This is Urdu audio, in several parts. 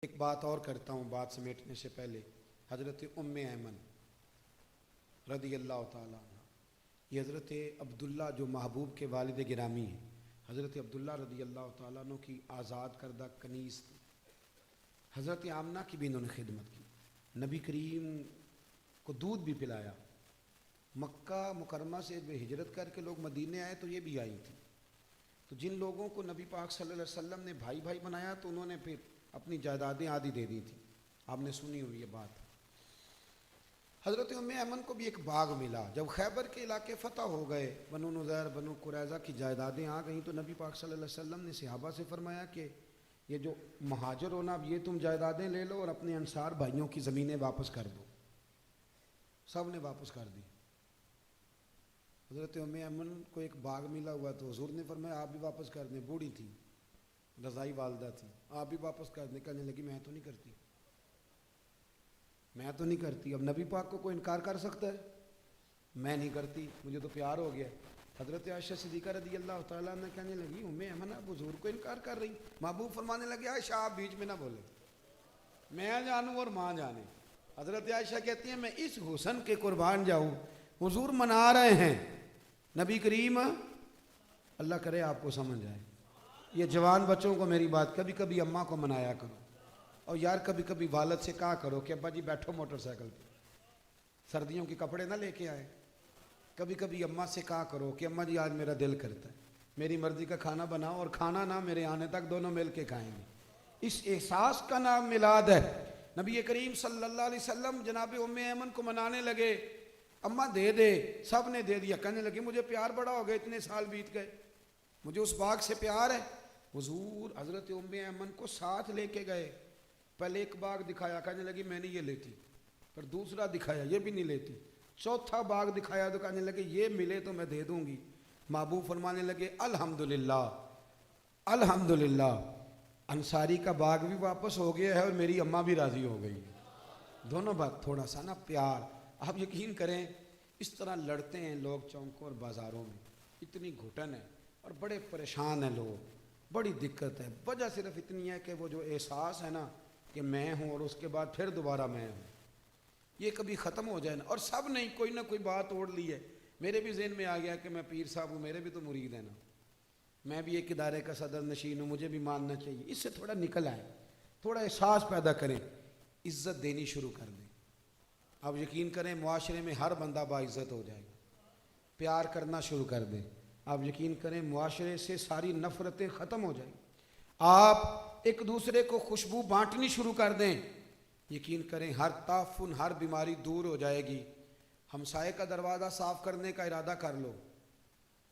ایک بات اور کرتا ہوں بات سمیٹنے سے پہلے. حضرت ایمن رضی اللہ تعالیٰ عنہ، یہ حضرت عبداللہ جو محبوب کے والد گرامی ہیں، حضرت عبداللہ رضی اللہ تعالیٰ عنہ کی آزاد کردہ کنیز تھی. حضرت آمنہ کی بھی انہوں نے خدمت کی، نبی کریم کو دودھ بھی پلایا. مکہ مکرمہ سے جو ہجرت کر کے لوگ مدینے آئے تو یہ بھی آئی تھی. تو جن لوگوں کو نبی پاک صلی اللہ علیہ وسلم نے بھائی بھائی بنایا تو انہوں نے پھر اپنی جائیدادیں آدھی دے دی تھیں. آپ نے سنی ہوئی یہ بات. حضرت ایمن کو بھی ایک باغ ملا. جب خیبر کے علاقے فتح ہو گئے، بنو نذیر بنو قریظہ کی جائیدادیں آ گئیں، تو نبی پاک صلی اللہ علیہ وسلم نے صحابہ سے فرمایا کہ یہ جو مہاجر ہونا، اب یہ تم جائیدادیں لے لو اور اپنے انصار بھائیوں کی زمینیں واپس کر دو. سب نے واپس کر دی. حضرت ایمن کو ایک باغ ملا ہوا تو حضور نے فرمایا آپ بھی واپس کر دیں. بوڑھی تھی، رضائی والدہ تھی، آپ بھی واپس کر دیں. کہنے لگی میں تو نہیں کرتی، میں تو نہیں کرتی. اب نبی پاک کو کوئی انکار کر سکتا ہے؟ میں نہیں کرتی، مجھے تو پیار ہو گیا. حضرت عائشہ صدیقہ رضی اللہ تعالیٰ عنہ کہنے لگی ایمن اب حضور کو انکار کر رہی. محبوب فرمانے لگے عائشہ آپ بیچ میں نہ بولے، میں جانوں اور ماں جانے. حضرت عائشہ کہتی ہیں میں اس حسن کے قربان جاؤں، حضور منا رہے ہیں نبی کریم. اللہ کرے آپ کو سمجھ آئے. یہ جوان بچوں کو میری بات، کبھی کبھی اماں کو منایا کرو، اور یار کبھی کبھی والد سے کہا کرو کہ ابا جی بیٹھو موٹر سائیکل پہ، سردیوں کے کپڑے نہ لے کے آئے. کبھی کبھی اماں سے کہا کرو کہ اماں جی آج میرا دل کرتا ہے میری مرضی کا کھانا بناؤ، اور کھانا نہ میرے آنے تک دونوں مل کے کھائیں گے. اس احساس کا نام میلاد ہے. نبی کریم صلی اللہ علیہ وسلم جناب ایمن کو منانے لگے، اماں دے دے. سب نے دے دیا. کہنے لگے مجھے پیار بڑا ہو گیا، اتنے سال بیت گئے، مجھے اس باغ سے پیار ہے. حضور حضرت ایمن کو ساتھ لے کے گئے. پہلے ایک باغ دکھایا، کہنے لگی میں نہیں یہ لیتی. پھر دوسرا دکھایا، یہ بھی نہیں لیتی. چوتھا باغ دکھایا تو کہنے لگے یہ ملے تو میں دے دوں گی. محبوب فرمانے لگے الحمدللہ الحمدللہ، انصاری کا باغ بھی واپس ہو گیا ہے اور میری اماں بھی راضی ہو گئی. دونوں بات تھوڑا سا نا پیار. آپ یقین کریں اس طرح لڑتے ہیں لوگ چوکوں اور بازاروں میں، اتنی گھٹن ہے اور بڑے پریشان ہیں لوگ، بڑی دقت ہے. وجہ صرف اتنی ہے کہ وہ جو احساس ہے نا کہ میں ہوں اور اس کے بعد پھر دوبارہ میں ہوں، یہ کبھی ختم ہو جائے نا. اور سب نے کوئی نہ کوئی بات اوڑھ لی ہے. میرے بھی ذہن میں آ گیا کہ میں پیر صاحب ہوں، میرے بھی تو مرید ہیں نا، میں بھی ایک ادارے کا صدر نشین ہوں، مجھے بھی ماننا چاہیے. اس سے تھوڑا نکل آئے، تھوڑا احساس پیدا کریں، عزت دینی شروع کر دیں. اب یقین کریں معاشرے میں ہر بندہ باعزت ہو جائے گا. پیار کرنا شروع کر دیں. آپ یقین کریں معاشرے سے ساری نفرتیں ختم ہو جائیں. آپ ایک دوسرے کو خوشبو بانٹنی شروع کر دیں. یقین کریں ہر تعفن، ہر بیماری دور ہو جائے گی. ہمسائے کا دروازہ صاف کرنے کا ارادہ کر لو،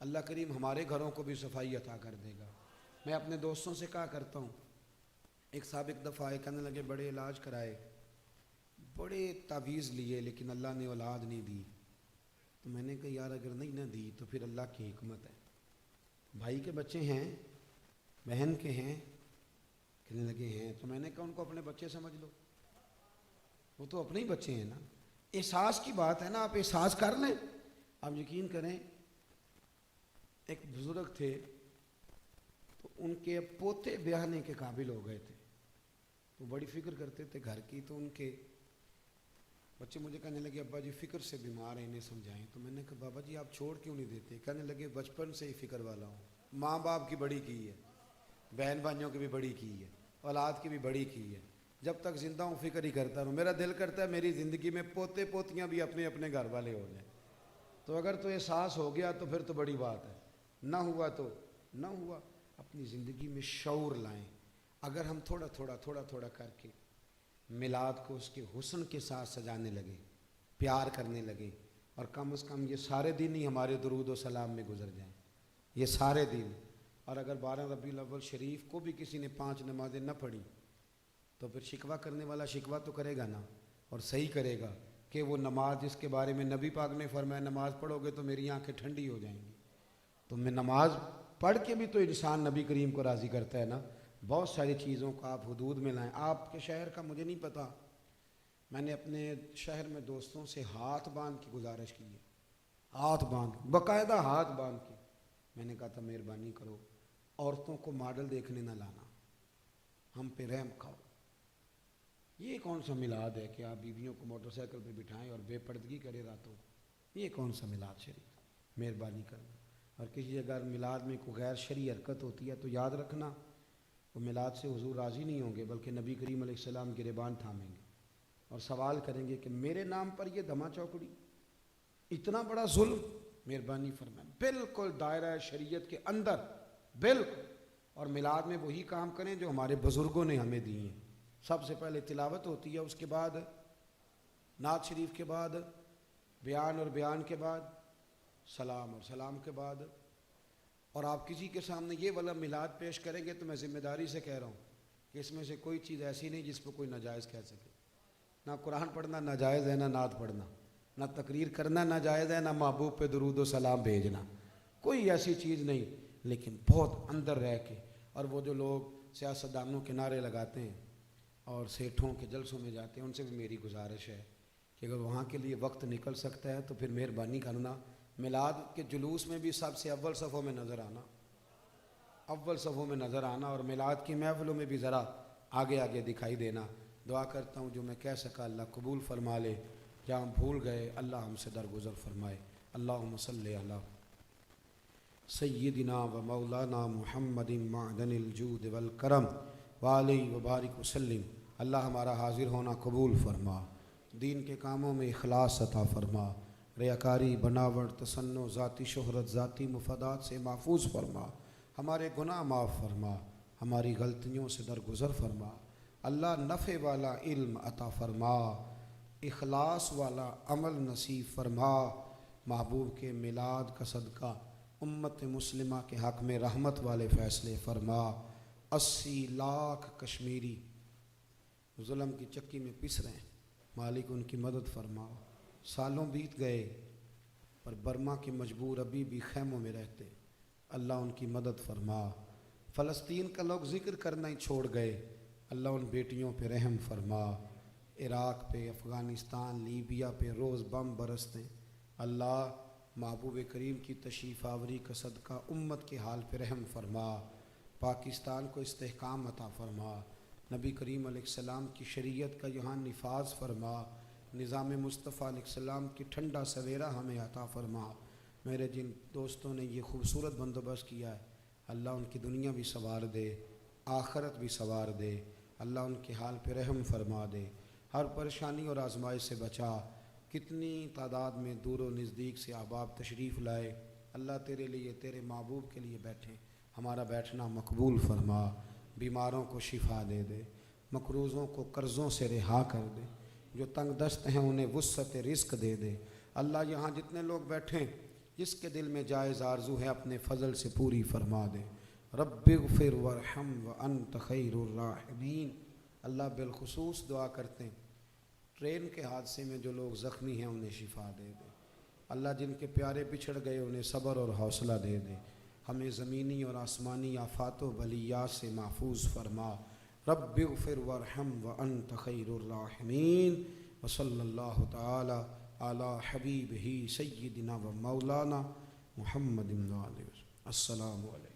اللہ کریم ہمارے گھروں کو بھی صفائی عطا کر دے گا. میں اپنے دوستوں سے کہا کرتا ہوں، ایک صاحب ایک دفعہ آئے، کہنے لگے بڑے علاج کرائے، بڑے تعویذ لیے، لیکن اللہ نے اولاد نہیں دی. تو میں نے کہا یار اگر نہیں نہ دی تو پھر اللہ کی حکمت ہے. بھائی کے بچے ہیں، بہن کے ہیں، کہنے لگے ہیں. تو میں نے کہا ان کو اپنے بچے سمجھ لو، وہ تو اپنے ہی بچے ہیں نا. احساس کی بات ہے نا، آپ احساس کر لیں. آپ یقین کریں ایک بزرگ تھے تو ان کے پوتے بیاہنے کے قابل ہو گئے تھے، تو بڑی فکر کرتے تھے گھر کی. تو ان کے بچے مجھے کہنے لگے ابا جی فکر سے بیمار ہیں، انہیں سمجھائیں. تو میں نے کہا بابا جی آپ چھوڑ کیوں نہیں دیتے؟ کہنے لگے بچپن سے ہی فکر والا ہوں، ماں باپ کی بڑی کی ہے، بہن بھائیوں کی بھی بڑی کی ہے، اولاد کی بھی بڑی کی ہے. جب تک زندہ ہوں فکر ہی کرتا رہوں. میرا دل کرتا ہے میری زندگی میں پوتے پوتیاں بھی اپنے اپنے گھر والے ہو جائیں. تو اگر تو احساس ہو گیا تو پھر تو بڑی بات ہے، نہ ہوا تو نہ ہوا. اپنی زندگی میں شعور لائیں. اگر ہم تھوڑا تھوڑا کر کے میلاد کو اس کے حسن کے ساتھ سجانے لگے، پیار کرنے لگے، اور کم از کم یہ سارے دن ہی ہمارے درود و سلام میں گزر جائیں، یہ سارے دن. اور اگر 12 ربیع الاول شریف کو بھی کسی نے 5 نمازیں نہ پڑھی تو پھر شکوہ کرنے والا شکوہ تو کرے گا نا، اور صحیح کرے گا کہ وہ نماز جس کے بارے میں نبی پاک نے فرمایا نماز پڑھو گے تو میری آنکھیں ٹھنڈی ہو جائیں گی. تو میں نماز پڑھ کے بھی تو انسان نبی کریم کو راضی کرتا ہے نا. بہت ساری چیزوں کو آپ حدود میں لائیں. آپ کے شہر کا مجھے نہیں پتہ، میں نے اپنے شہر میں دوستوں سے ہاتھ باندھ کی گزارش کی ہے، ہاتھ باندھ، باقاعدہ ہاتھ باندھ کے. میں نے کہا تھا مہربانی کرو عورتوں کو ماڈل دیکھنے نہ لانا، ہم پہ رحم کھاؤ. یہ کون سا میلاد ہے کہ آپ بیویوں کو موٹر سائیکل پہ بٹھائیں اور بے پردگی کرے راتوں؟ یہ کون سا میلاد شریف؟ مہربانی کرنا. اور کسی اگر میلاد میں کوئی غیر شرعی حرکت ہوتی ہے تو یاد رکھنا وہ میلاد سے حضور راضی نہیں ہوں گے، بلکہ نبی کریم علیہ السلام گریبان تھامیں گے اور سوال کریں گے کہ میرے نام پر یہ دھما چوکڑی، اتنا بڑا ظلم. مہربانی فرمائیں بالکل دائرہ شریعت کے اندر، بالکل. اور میلاد میں وہی کام کریں جو ہمارے بزرگوں نے ہمیں دیے ہیں. سب سے پہلے تلاوت ہوتی ہے، اس کے بعد نعت شریف کے بعد بیان، اور بیان کے بعد سلام، اور سلام کے بعد. اور آپ کسی کے سامنے یہ والا میلاد پیش کریں گے تو میں ذمہ داری سے کہہ رہا ہوں کہ اس میں سے کوئی چیز ایسی نہیں جس پہ کوئی ناجائز کہہ سکے. نہ قرآن پڑھنا ناجائز ہے، نہ نعت پڑھنا، نہ تقریر کرنا ناجائز ہے، نہ محبوب پہ درود و سلام بھیجنا، کوئی ایسی چیز نہیں. لیکن بہت اندر رہ کے، اور وہ جو لوگ سیاستدانوں کے نعرے لگاتے ہیں اور سیٹھوں کے جلسوں میں جاتے ہیں، ان سے بھی میری گزارش ہے کہ اگر وہاں کے لیے وقت نکل سکتا ہے تو پھر مہربانی کرنا میلاد کے جلوس میں بھی سب سے اول صفوں میں نظر آنا، اول صفوں میں نظر آنا، اور میلاد کی محفلوں میں بھی ذرا آگے آگے دکھائی دینا. دعا کرتا ہوں جو میں کہہ سکا اللہ قبول فرما لے، جہاں بھول گئے اللہ ہم سے درگزر فرمائے. اللہم صلی علی سیدنا و مولانا محمد معدن الجود والکرم وعلیہ وبارک وسلم. اللہ ہمارا حاضر ہونا قبول فرما، دین کے کاموں میں اخلاص عطا فرما، ریاکاری، بناوٹ، تصنع، ذاتی شہرت، ذاتی مفادات سے محفوظ فرما، ہمارے گناہ معاف فرما، ہماری غلطیوں سے درگزر فرما. اللہ نفع والا علم عطا فرما، اخلاص والا عمل نصیب فرما. محبوب کے میلاد کا صدقہ امت مسلمہ کے حق میں رحمت والے فیصلے فرما. 80 لاکھ کشمیری ظلم کی چکی میں پس رہے ہیں، مالک ان کی مدد فرما. سالوں بیت گئے پر برما کے مجبور ابھی بھی خیموں میں رہتے، اللہ ان کی مدد فرما. فلسطین کا لوگ ذکر کرنا ہی چھوڑ گئے، اللہ ان بیٹیوں پہ رحم فرما. عراق پہ، افغانستان، لیبیا پہ روز بم برستے، اللہ محبوب کریم کی تشریف آوری کا صدقہ امت کے حال پہ رحم فرما. پاکستان کو استحکام عطا فرما، نبی کریم علیہ السلام کی شریعت کا یہاں نفاذ فرما. نظام مصطفیٰ علیہ السلام کی ٹھنڈا سویرا ہمیں عطا فرما. میرے جن دوستوں نے یہ خوبصورت بندوبست کیا ہے اللہ ان کی دنیا بھی سنوار دے، آخرت بھی سنوار دے. اللہ ان کے حال پہ رحم فرما دے، ہر پریشانی اور آزمائش سے بچا. کتنی تعداد میں دور و نزدیک سے احباب تشریف لائے، اللہ تیرے لیے، تیرے محبوب کے لیے بیٹھے، ہمارا بیٹھنا مقبول فرما. بیماروں کو شفا دے دے، مقروضوں کو قرضوں سے رہا کر دے، جو تنگ دست ہیں انہیں وسعت رزق دے دے. اللہ یہاں جتنے لوگ بیٹھیں جس کے دل میں جائز آرزو ہے اپنے فضل سے پوری فرما دے. رب اغفر وارحم وانت خیر الراحمین. اللہ بالخصوص دعا کرتے ہیں ٹرین کے حادثے میں جو لوگ زخمی ہیں انہیں شفا دے دے. اللہ جن کے پیارے بچھڑ گئے انہیں صبر اور حوصلہ دے دے. ہمیں زمینی اور آسمانی آفات و بلیات سے محفوظ فرما. رب اغفر وارحم وانت خیر الراحمین. وصلی اللہ تعالی علی حبیبہ سیدنا و مولانا محمد. السلام علیکم.